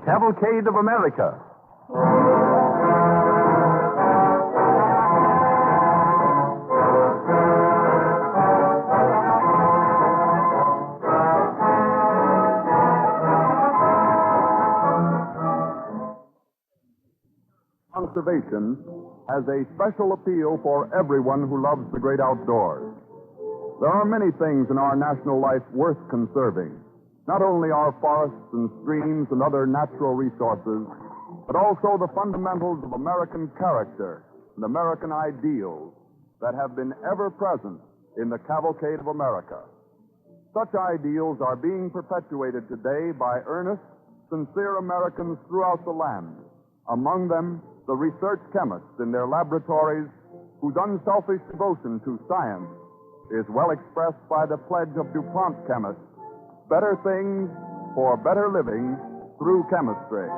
Cavalcade of America. Conservation has a special appeal for everyone who loves the great outdoors. There are many things in our national life worth conserving. Not only our forests and streams and other natural resources, but also the fundamentals of American character and American ideals that have been ever present in the Cavalcade of America. Such ideals are being perpetuated today by earnest, sincere Americans throughout the land. Among them, the research chemists in their laboratories whose unselfish devotion to science is well expressed by the pledge of DuPont chemists, better things for better living through chemistry.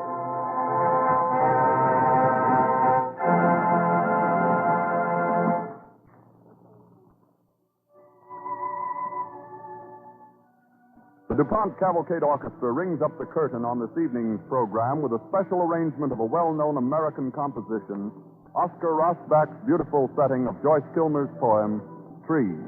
The DuPont Cavalcade Orchestra rings up the curtain on this evening's program with a special arrangement of a well-known American composition, Oscar Rosbach's beautiful setting of Joyce Kilmer's poem, Trees.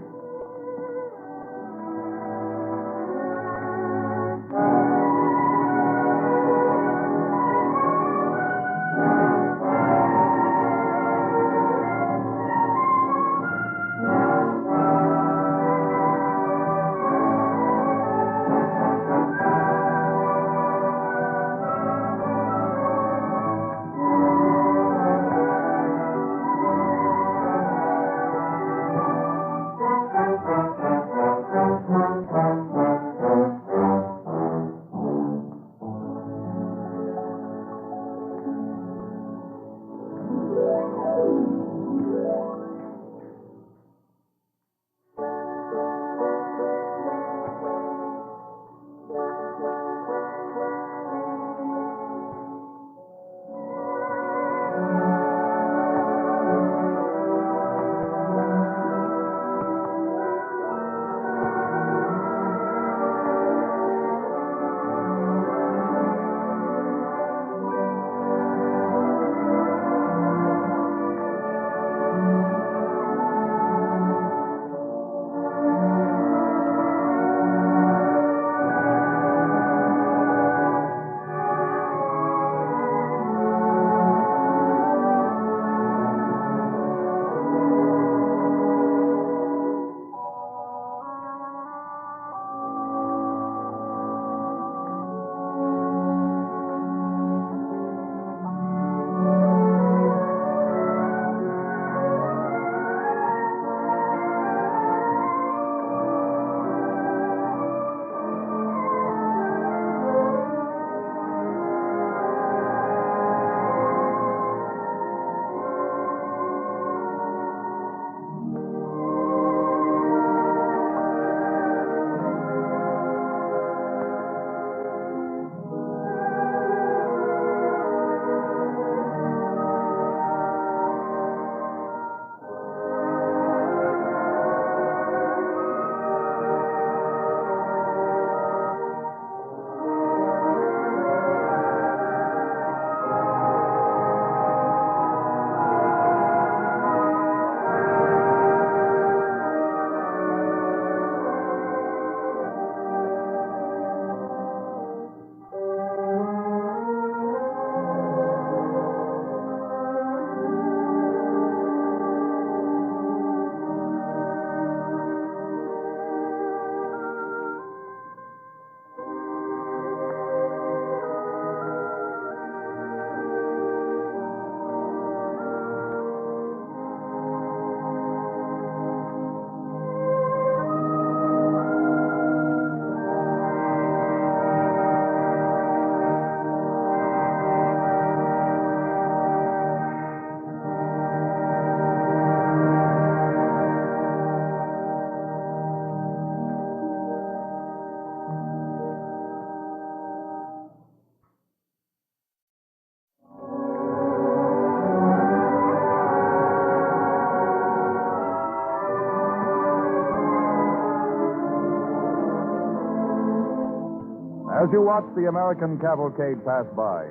you watch the American cavalcade pass by,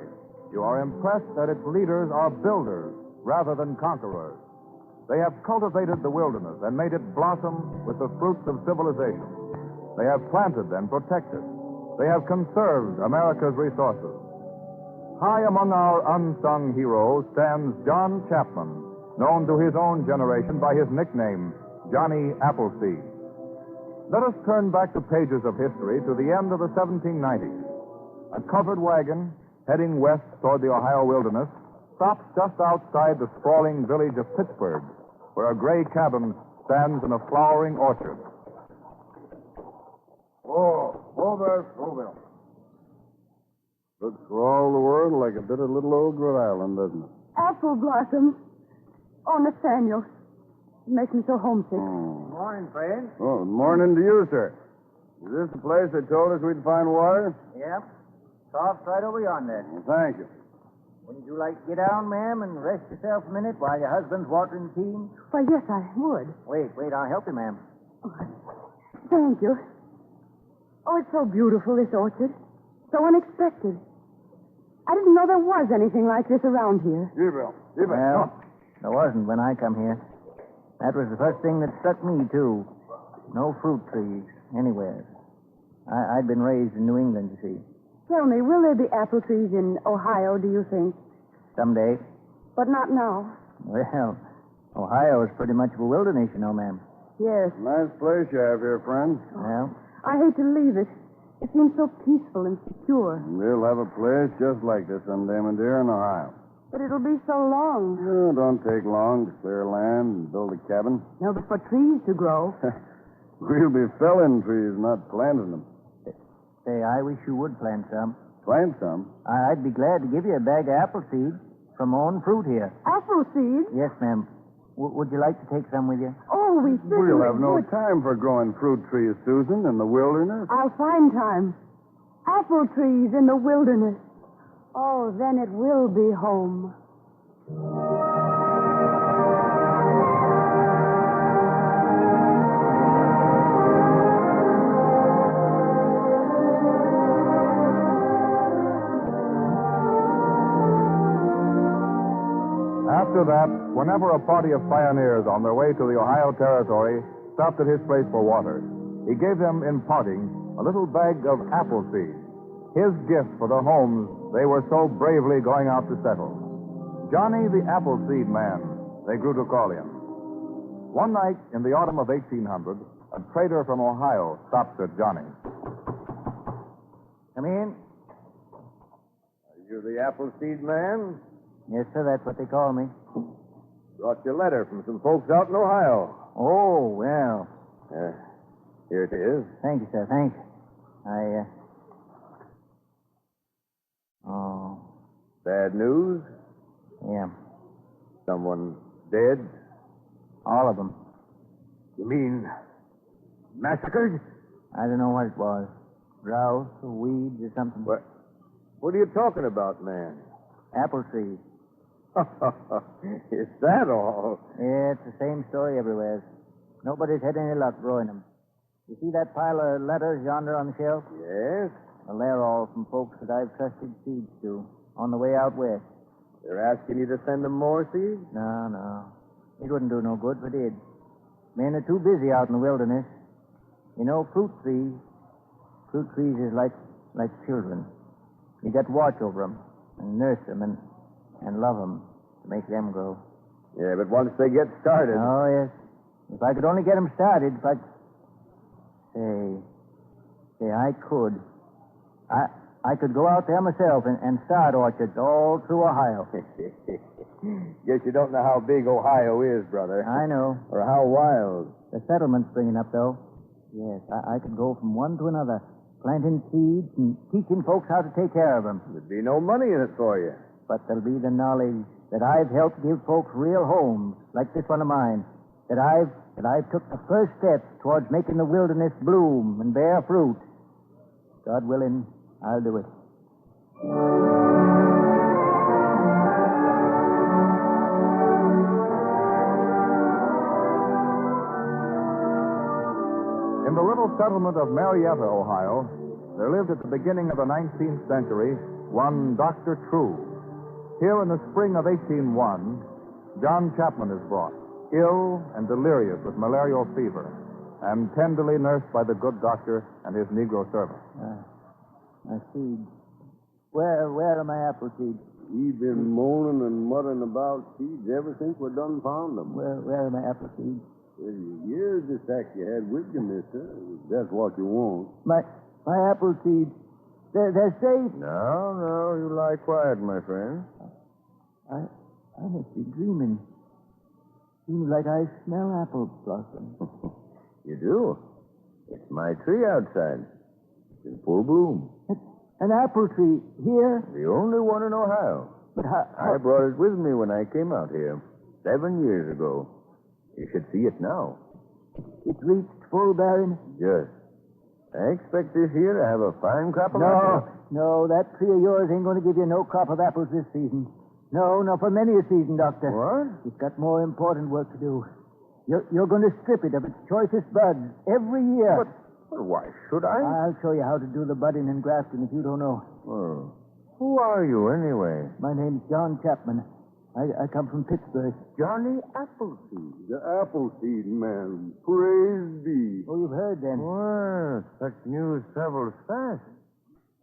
you are impressed that its leaders are builders rather than conquerors. They have cultivated the wilderness and made it blossom with the fruits of civilization. They have planted and protected. They have conserved America's resources. High among our unsung heroes stands John Chapman, known to his own generation by his nickname, Johnny Appleseed. Let us turn back the pages of history to the end of the 1790s. A covered wagon, heading west toward the Ohio wilderness, stops just outside the sprawling village of Pittsburgh, where a gray cabin stands in a flowering orchard. Over. Looks for all the world like a bit of little old Rhode Island, doesn't it? Apple blossom. Oh, Nathaniel. You make me so homesick. Morning, friend. Oh, morning to you, sir. Is this the place they told us we'd find water? Yep. Soft right over yonder. Well, thank you. Wouldn't you like to get down, ma'am, and rest yourself a minute while your husband's watering beans? Why, yes, I would. Wait, I'll help you, ma'am. Oh, thank you. Oh, it's so beautiful, this orchard. So unexpected. I didn't know there was anything like this around here. Gabriel. Well, there wasn't when I come here. That was the first thing that struck me, too. No fruit trees anywhere. I'd been raised in New England, you see. Tell me, will there be apple trees in Ohio, do you think? Someday. But not now. Well, Ohio is pretty much of a wilderness, you know, ma'am. Yes. Nice place you have here, friend. Well, I hate to leave it. It seems so peaceful and secure. We'll have a place just like this someday, my dear, in Ohio. But it'll be so long. Oh, don't take long to clear land and build a cabin. No, but for trees to grow. We'll be felling trees, not planting them. say, I wish you would plant some. Plant some? I'd be glad to give you a bag of apple seeds from my own fruit here. Apple seeds? Yes, ma'am. Would you like to take some with you? Oh, we certainly We'll have no would. time for growing fruit trees, Susan, in the wilderness. I'll find time. Apple trees in the wilderness. Oh, then it will be home. After that, whenever a party of pioneers on their way to the Ohio Territory stopped at his place for water, he gave them, in parting, a little bag of apple seeds, his gift for the homes they were so bravely going out to settle. Johnny the Appleseed Man, they grew to call him. One night in the autumn of 1800, a trader from Ohio stopped at Johnny. Come in. Are you the Appleseed Man? Yes, sir, that's what they call me. Brought you a letter from some folks out in Ohio. Oh, well. Here it is. Thank you, sir. Thanks. Oh, Bad news? yeah. Someone dead? All of them. You mean massacred? I don't know what it was. Drought or weeds or something. What are you talking about, man? Apple trees. Is that all? Yeah, it's the same story everywhere. Nobody's had any luck growing them. You see that pile of letters yonder on the shelf? Yes. Well, they're all from folks that I've trusted seeds to on the way out west. They're asking you to send them more seeds? No. It wouldn't do no good if it did. Men are too busy out in the wilderness. You know, fruit trees is like children. You got to watch over them and nurse them and love them to make them grow. Yeah, but once they get started... Oh, yes. If I could only get them started, if I... Say, I could. I could go out there myself and start orchards all through Ohio. Guess you don't know how big Ohio is, brother. I know. Or how wild. The settlement's springing up, though. Yes, I could go from one to another, planting seeds and teaching folks how to take care of them. There'd be no money in it for you. But there'll be the knowledge that I've helped give folks real homes, like this one of mine. That I've took the first steps towards making the wilderness bloom and bear fruit. God willing, I'll do it. In the little settlement of Marietta, Ohio, there lived at the beginning of the 19th century one Dr. True. Here in the spring of 1801, John Chapman is brought, ill and delirious with malarial fever, and tenderly nursed by the good doctor and his Negro servant. My seeds. Where are my apple seeds? We've been moaning and muttering about seeds ever since we done found them. Where are my apple seeds? Well, here's the sack you had with you, mister. If that's what you want. My apple seeds. They're safe. No, you lie quiet, my friend. I must be dreaming. Seems like I smell apple blossom. You do? It's my tree outside. It's in full bloom. An apple tree here? The only one in Ohio. But how... I brought it with me when I came out here 7 years ago. You should see it now. It reached full bearing? Just. I expect this year to have a fine crop of apples. No, that tree of yours ain't going to give you no crop of apples this season. No, for many a season, Doctor. What? It's got more important work to do. You're going to strip it of its choicest buds every year. But why should I? I'll show you how to do the budding and grafting if you don't know. Oh. Who are you, anyway? My name's John Chapman. I come from Pittsburgh. Johnny Appleseed. The Appleseed man. Praise be. Oh, you've heard then. Well, such news travels fast.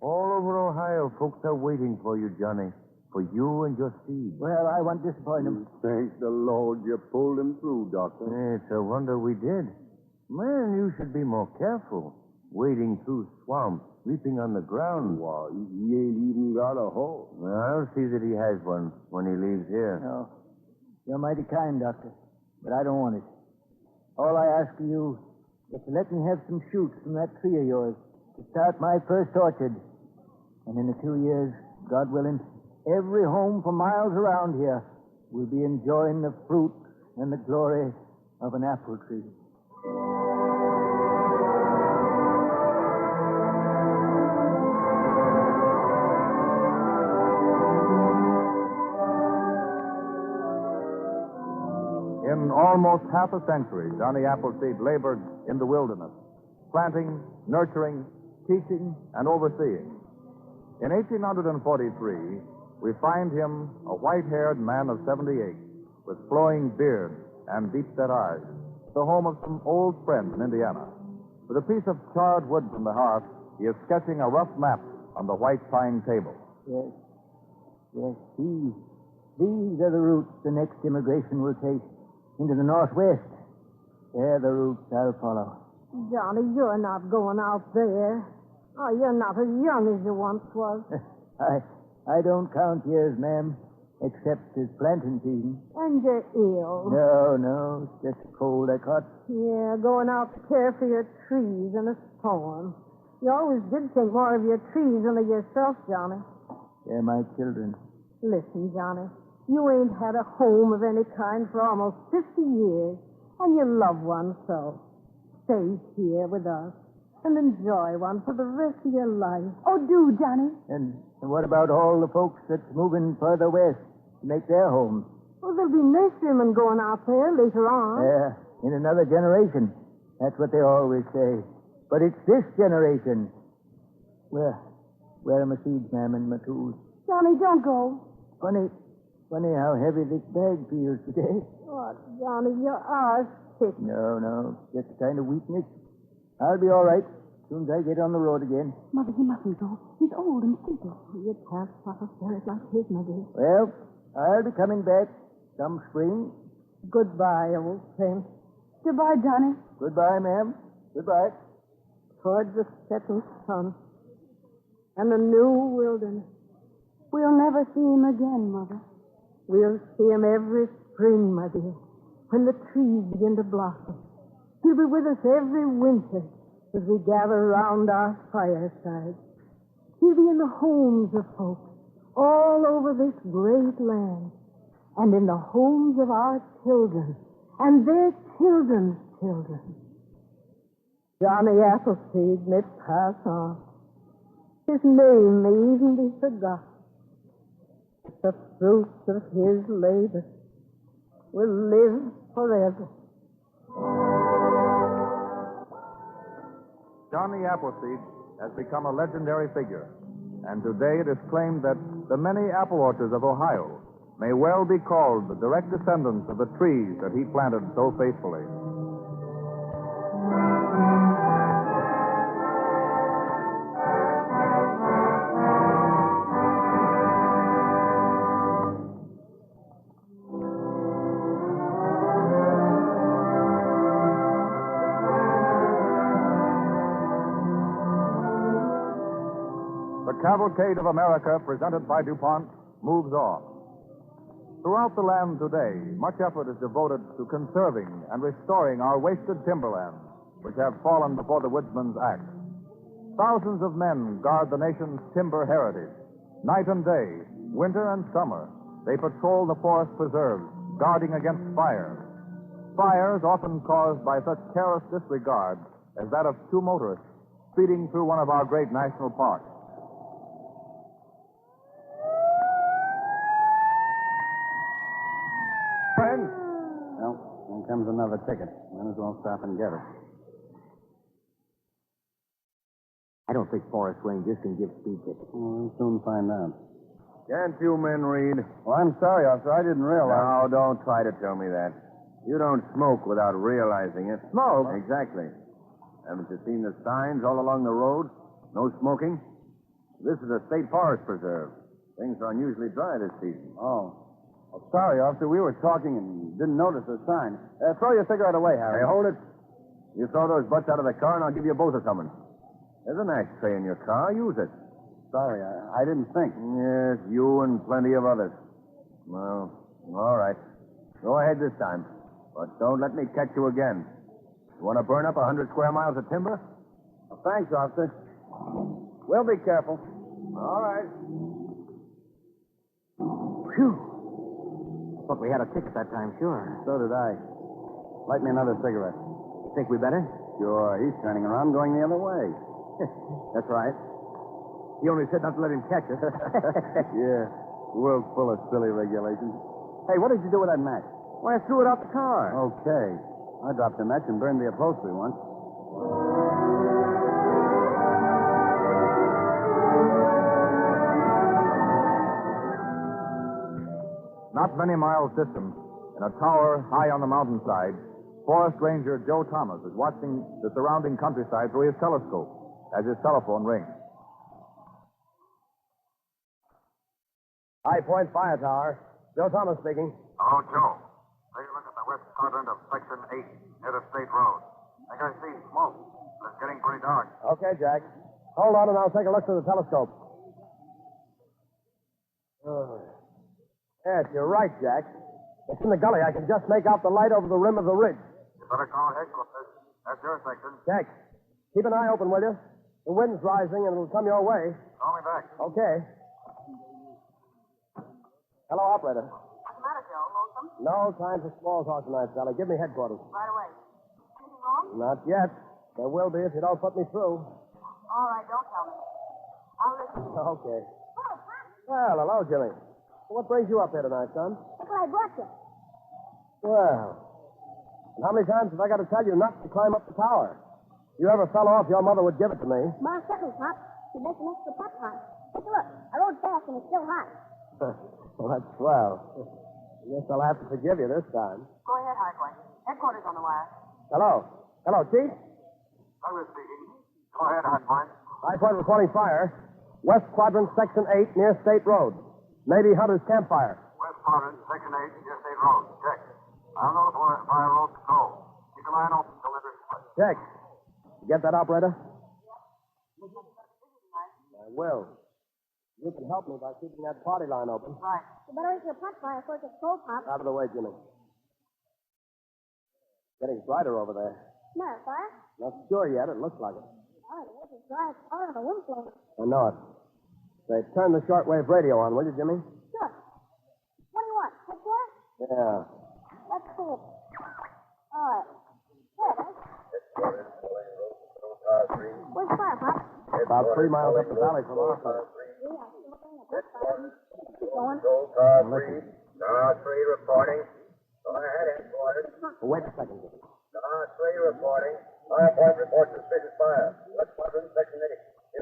All over Ohio, folks are waiting for you, Johnny. For you and your seed. Well, I won't disappoint them. Thank the Lord you pulled him through, Doctor. It's a wonder we did. Man, you should be more careful. Wading through swamps, sleeping on the ground. Why, he ain't even got a hoe. Well, I'll see that he has one when he leaves here. No. You're mighty kind, Doctor. But I don't want it. All I ask of you is to let me have some shoots from that tree of yours to start my first orchard. And in a 2 years, God willing, every home for miles around here will be enjoying the fruit and the glory of an apple tree. In almost half a century, Johnny Appleseed labored in the wilderness, planting, nurturing, teaching, and overseeing. In 1843, we find him a white-haired man of 78, with flowing beard and deep-set eyes, the home of some old friends in Indiana. With a piece of charred wood from the hearth, he is sketching a rough map on the white pine table. Yes. These are the routes the next immigration will take into the Northwest. They're the routes I'll follow. Johnny, you're not going out there. Oh, you're not as young as you once was. I don't count years, ma'am, except as planting season. And you're ill. No, it's just a cold I caught. Yeah, going out to care for your trees in a storm. You always did think more of your trees than of yourself, Johnny. They're my children. Listen, Johnny, you ain't had a home of any kind for almost 50 years, and you love one so. Stay here with us and enjoy one for the rest of your life. Oh, do, Johnny. And what about all the folks that's moving further west to make their homes? Well, there'll be nurserymen going out there later on. In another generation. That's what they always say. But it's this generation. Where are my seeds, ma'am, and my tools? Johnny, don't go. Funny how heavy this bag feels today. Oh, Johnny, you are sick. No, just a kind of weakness. I'll be all right as soon as I get on the road again. Mother, he mustn't go. He's old and feeble. You can't suffer spirit like his, Mother. Well, I'll be coming back some spring. Goodbye, old friend. Goodbye, Johnny. Goodbye, ma'am. Goodbye. Towards the setting sun and the new wilderness. We'll never see him again, Mother. We'll see him every spring, my dear, when the trees begin to blossom. He'll be with us every winter as we gather round our firesides. He'll be in the homes of folks all over this great land, and in the homes of our children and their children's children. Johnny Appleseed may pass on. His name may even be forgotten. The fruits of his labor will live forever. Johnny Appleseed has become a legendary figure. And today it is claimed that the many apple orchards of Ohio may well be called the direct descendants of the trees that he planted so faithfully. The Cavalcade of America, presented by DuPont, moves on. Throughout the land today, much effort is devoted to conserving and restoring our wasted timberlands, which have fallen before the woodsman's axe. Thousands of men guard the nation's timber heritage. Night and day, winter and summer, they patrol the forest preserves, guarding against fires. Fires often caused by such careless disregard as that of two motorists speeding through one of our great national parks. Well, here comes another ticket. Might as well stop and get it. I don't think forest rangers can give speed tickets. Well, we'll soon find out. Can't you men read? Well, I'm sorry, officer. I didn't realize. No, don't try to tell me that. You don't smoke without realizing it. Smoke? Exactly. Haven't you seen the signs all along the road? No smoking? This is a state forest preserve. Things are unusually dry this season. Oh. Well, sorry, officer. We were talking and didn't notice the sign. Throw your cigarette away, Harry. Hey, hold it. You throw those butts out of the car, and I'll give you both a summons. There's an ashtray in your car. Use it. Sorry, I didn't think. Yes, you and plenty of others. Well, all right. Go ahead this time. But don't let me catch you again. You want to burn up 100 square miles of timber? Well, thanks, officer. We'll be careful. All right. Phew. Thought we had a ticket that time, sure. So did I. Light me another cigarette. Think we better? Sure. He's turning around, going the other way. That's right. He only said not to let him catch us. Yeah. The world's full of silly regulations. Hey, what did you do with that match? Why, I threw it out the car. Okay. I dropped a match and burned the upholstery once. Not many miles distant, in a tower high on the mountainside, Forest Ranger Joe Thomas is watching the surrounding countryside through his telescope as his telephone rings. High Point Fire Tower. Joe Thomas speaking. Hello, Joe. Take a look at the west quadrant of Section 8, near the State Road. I think I see smoke. It's getting pretty dark. Okay, Jack. Hold on and I'll take a look through the telescope. Yes, you're right, Jack. It's in the gully. I can just make out the light over the rim of the ridge. You better call headquarters. That's your section. Jack, keep an eye open, will you? The wind's rising and it'll come your way. Call me back. Okay. Hello, operator. What's the matter, Joe? Lonesome? No time for small talk tonight, Sally. Give me headquarters. Right away. Anything wrong? Not yet. There will be if you don't put me through. All right, don't tell me. I'll listen. Okay. Oh, Pop. Well, hello, Jimmy. What brings you up here tonight, son? Look what I brought you. Well, and how many times have I got to tell you not to climb up the tower? If you ever fell off, your mother would give it to me. Ma sent me, Pop. She makes an extra pot pot. Take a look. I rode fast and it's still hot. Well, that's swell. I guess I'll have to forgive you this time. Go ahead, Hardpoint. Headquarters on the wire. Hello. Hello, Chief. Douglas speaking. Go ahead, Hotpoint. High Point reporting fire. West Quadrant, Section 8, near State Road. Navy Hunter's campfire. West quadrant, Section 8, near State Road. Check. I'll know if fire road control. Keep the line open till there's split. Check. You get that, operator? I will. You can help me by keeping that party line open. Right. You better eat your pot fire before it gets cold, Pop. Out of the way, Jimmy. Getting brighter over there. Smell fire? Not sure yet. It looks like it. Oh, the wood is dry. It's hard on the wind blowing. I know it. Say, turn the shortwave radio on, will you, Jimmy? Sure. What do you want? Headquarters? Yeah. Let's see it. All right. Here it is. Where's the fire, Pop? About 3 miles up the valley from our place. Yeah, I see looking at this fire. Keep going. Car 3. Car 3 reporting. Go ahead, headquarters. Wait a second, Jimmy. Car 3 reporting. High Point reports suspicious fire. West Quadrant, Section 8.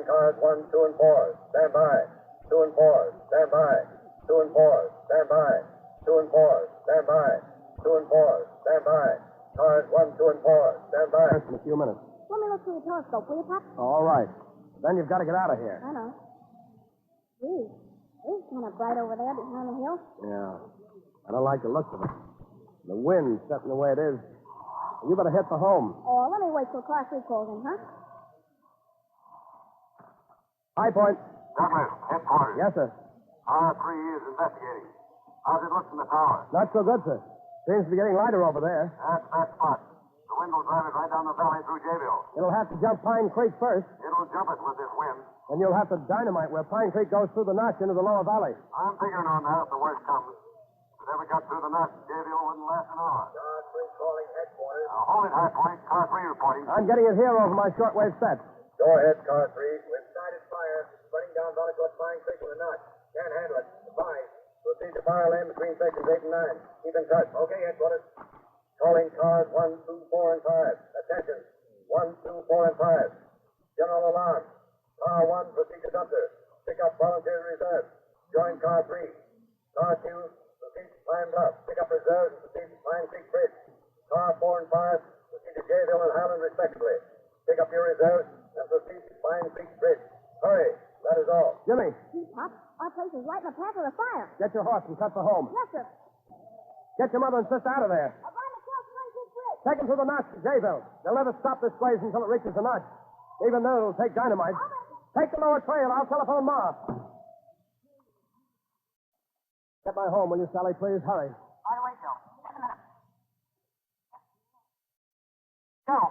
Calling cars 1, 2, and 4. Stand by. 2 and 4. Stand by. 2 and 4. Stand by. 2 and 4. Stand by. 2 and 4. Stand by. Cars 1, 2, and 4. Stand by. In a few minutes. Let me look through the telescope, will you, Pop? All right. Then you've got to get out of here. I know. Gee, it's kind of bright over there behind the hill. Yeah. I don't like the looks of it. The wind's setting the way it is. You better hit for home. Oh, let me wait till car 3 calls in, huh? High Point. Douglas, headquarters. Yes, sir. R3 is investigating. How's it look from the tower? Not so good, sir. Seems to be getting lighter over there. That's that spot. The wind will drive it right down the valley through Jayville. It'll have to jump Pine Creek first, It'll jump it with this wind. and you'll have to dynamite where Pine Creek goes through the notch into the lower valley. I'm figuring on that if the worst comes. If it ever got through the notch, Jayville wouldn't last an hour. Car 3 calling headquarters. Now, hold it, High Point. Car 3 reporting. I'm getting it here over my shortwave set. Go ahead, car 3. We've started fire. Spreading down valley toward Pine Creek in the notch. Can't handle it. Goodbye. Proceed to fire lane between sections 8 and 9. Keep in touch. Okay, headquarters. Calling cars 1, 2, 4, and 5. Attention. 1, 2, 4, and 5. General alarm. Car 1, proceed to Sumter. Pick up volunteer reserves. Join car 3. Car 2, proceed to Pine Bluff. Pick up reserves and proceed to Pine Creek Bridge. Car 4 and 5, proceed to Jayville and Highland respectively. Pick up your reserves and proceed to Pine Creek Bridge. Hurry. That is all. Jimmy, Gee, Pop, our place is right in the path of the fire. get your horse and cut for home. Yes, sir. Get your mother and sister out of there. I'm going to cross Pine Creek Bridge. Take them to the notch to Jayville. They'll never stop this blaze until it reaches the notch. Even then, it'll take dynamite. Take the lower trail. I'll telephone Ma. Get my home, will you, Sally, please? Hurry. Right away, Joe. Just a minute. Joe,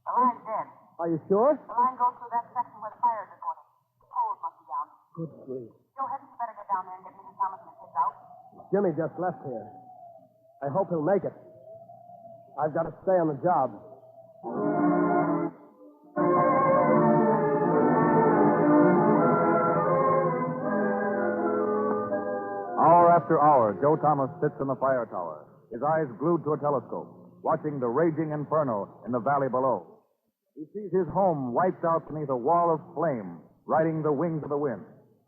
the line's dead. Are you sure? The line goes through that section where the fire is reported. The poles must be down. Good grief. Joe, hadn't you better get down there and get Mrs. Thomas and the kids out? Jimmy just left here. I hope he'll make it. I've got to stay on the job. Hour after hour, Joe Thomas sits in the fire tower, his eyes glued to a telescope, watching the raging inferno in the valley below. He sees his home wiped out beneath a wall of flame, riding the wings of the wind.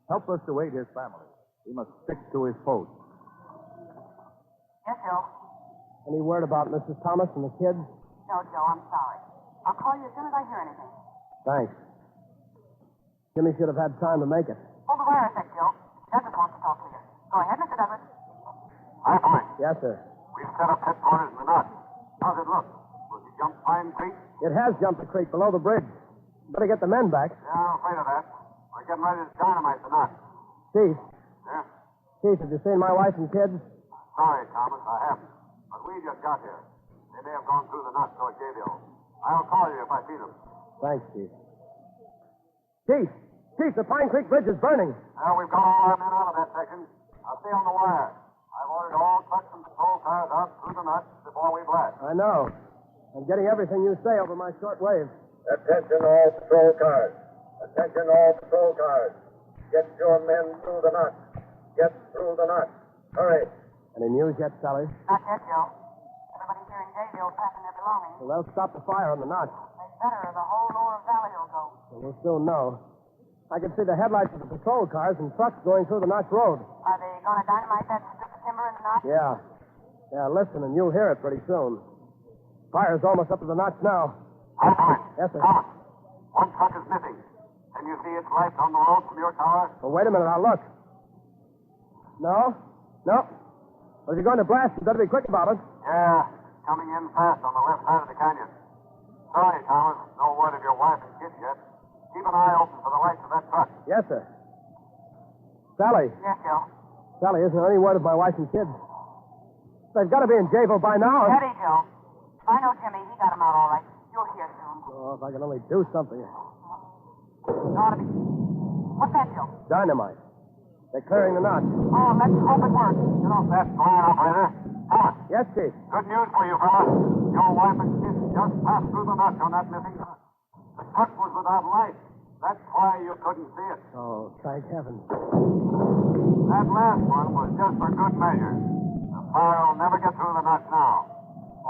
Helpless to aid his family, he must stick to his post. Yes, Joe. Any word about Mrs. Thomas and the kids? No, Joe, I'm sorry. I'll call you as soon as I hear anything. Thanks. Jimmy should have had time to make it. Hold the wire a sec, Joe. Douglas wants to talk to you. Go ahead, Mr. Douglas. High Point. Yes, sir. We've set up headquarters in the notch. How's it look? Will you jump Pine Creek? It has jumped the creek below the bridge. Better get the men back. Yeah, I'm afraid of that. We're getting ready to dynamite the notch. Chief, Yeah? Chief, have you seen my wife and kids? Sorry, Thomas, I haven't. But we just got here. They may have gone through the notch toward Jayville. I'll call you if I see them. Thanks, Chief. Chief! Chief, the Pine Creek Bridge is burning. Well, we've got all our men out of that section. I'll stay on the wire. I've ordered all trucks and patrol cars out through the notch before we blast. I know. I'm getting everything you say over my short wave. Attention all patrol cars. Attention all patrol cars. Get your men through the notch. Get through the notch. Hurry. Any news yet, Sally? Not yet, Joe. Everybody here in Jayville packing their belongings. Well, they'll stop the fire on the notch. They better, or the whole lower valley will go. Well, we'll soon know. I can see the headlights of the patrol cars and trucks going through the notch road. Are they going to dynamite that strip of timber in the notch? Yeah. Yeah, listen, and you'll hear it pretty soon. Fire's almost up to the notch now. High Point. Yes, sir. Thomas, one truck is missing. Can you see its lights on the road from your tower? Well, wait a minute, I'll look. No? No. Well, if you're going to blast, you better be quick about it. Yeah, coming in fast on the left side of the canyon. Sorry, Thomas, no word of your wife and kids yet. Keep an eye open for the lights of that truck. Yes, sir. Sally. Yes, Joe. Sally, isn't there any word of my wife and kids? They've got to be in Jayville by now. Steady, Joe. I know Jimmy. He got him out all right. You'll hear soon. Oh, if I can only do something. It ought to be. What's that, Joe? Dynamite. They're clearing the notch. Oh, let's hope it works. Get off that flying operator. Thomas, Yes, Chief. good news for you, fella. Your wife and kids just passed through the notch on that missing truck. The truck was without light. That's why you couldn't see it. Oh, thank heaven. That last one was just for good measure. The fire will never get through the notch now.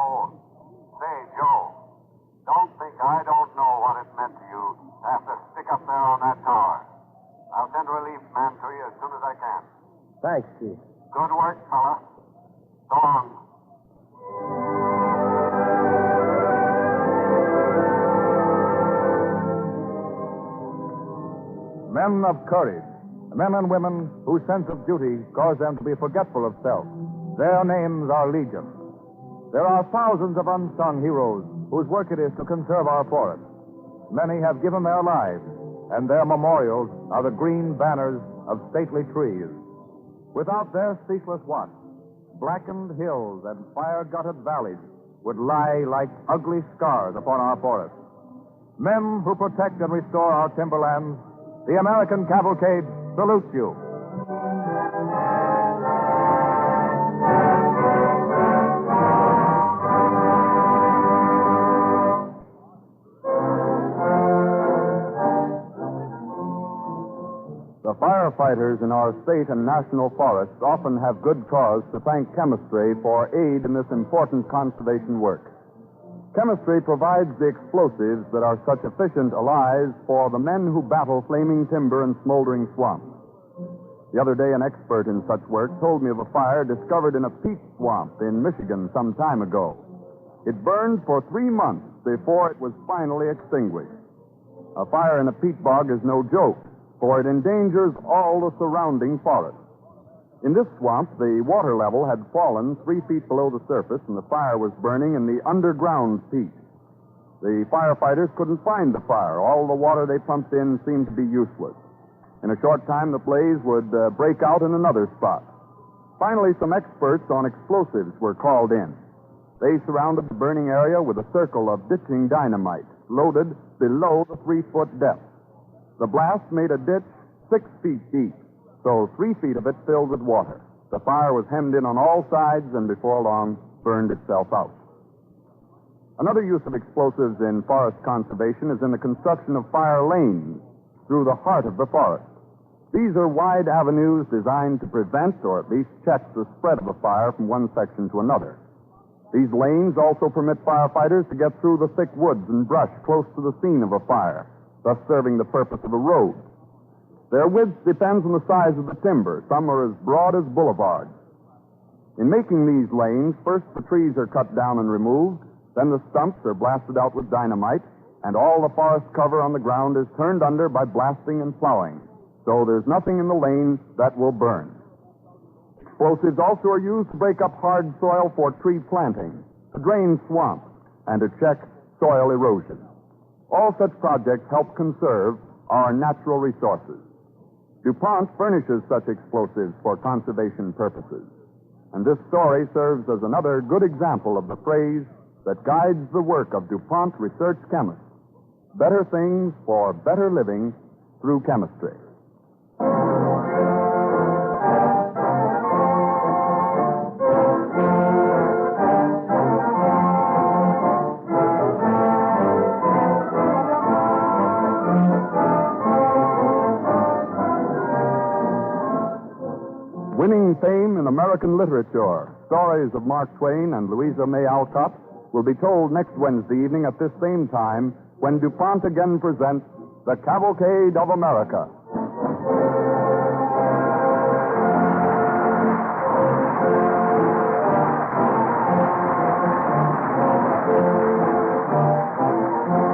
Oh, say, Joe, don't think I don't know what it meant to you to have to stick up there on that Thanks, Chief. Good work, fella. Go on. Men of courage, men and women whose sense of duty caused them to be forgetful of self. Their names are legion. There are thousands of unsung heroes whose work it is to conserve our forests. Many have given their lives, and their memorials are the green banners of stately trees. Without their ceaseless watch, blackened hills and fire-gutted valleys would lie like ugly scars upon our forests. Men who protect and restore our timberlands, the American Cavalcade salutes you. The firefighters in our state and national forests often have good cause to thank chemistry for aid in this important conservation work. Chemistry provides the explosives that are such efficient allies for the men who battle flaming timber and smoldering swamps. The other day, an expert in such work told me of a fire discovered in a peat swamp in Michigan some time ago. It burned for 3 months before it was finally extinguished. A fire in a peat bog is no joke, for it endangers all the surrounding forest. In this swamp, the water level had fallen 3 feet below the surface, and the fire was burning in the underground peat. The firefighters couldn't find the fire. All the water they pumped in seemed to be useless. In a short time, the blaze would break out in another spot. Finally, some experts on explosives were called in. They surrounded the burning area with a circle of ditching dynamite, loaded below the 3-foot depth. The blast made a ditch 6 feet deep, so 3 feet of it filled with water. The fire was hemmed in on all sides and before long burned itself out. Another use of explosives in forest conservation is in the construction of fire lanes through the heart of the forest. These are wide avenues designed to prevent or at least check the spread of a fire from one section to another. These lanes also permit firefighters to get through the thick woods and brush close to the scene of a fire, thus serving the purpose of a road. Their width depends on the size of the timber. Some are as broad as boulevards. In making these lanes, first the trees are cut down and removed, then the stumps are blasted out with dynamite, and all the forest cover on the ground is turned under by blasting and plowing, so there's nothing in the lane that will burn. Explosives also are used to break up hard soil for tree planting, to drain swamps, and to check soil erosion. All such projects help conserve our natural resources. DuPont furnishes such explosives for conservation purposes. And this story serves as another good example of the phrase that guides the work of DuPont research chemists. Better things for better living through chemistry. Winning fame in American literature, stories of Mark Twain and Louisa May Alcott will be told next Wednesday evening at this same time when DuPont again presents The Cavalcade of America.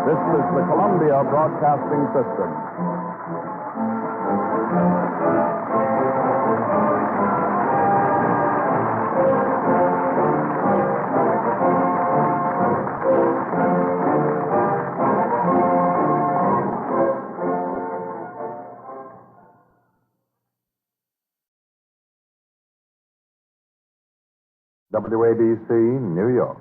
This is the Columbia Broadcasting System. WABC, New York.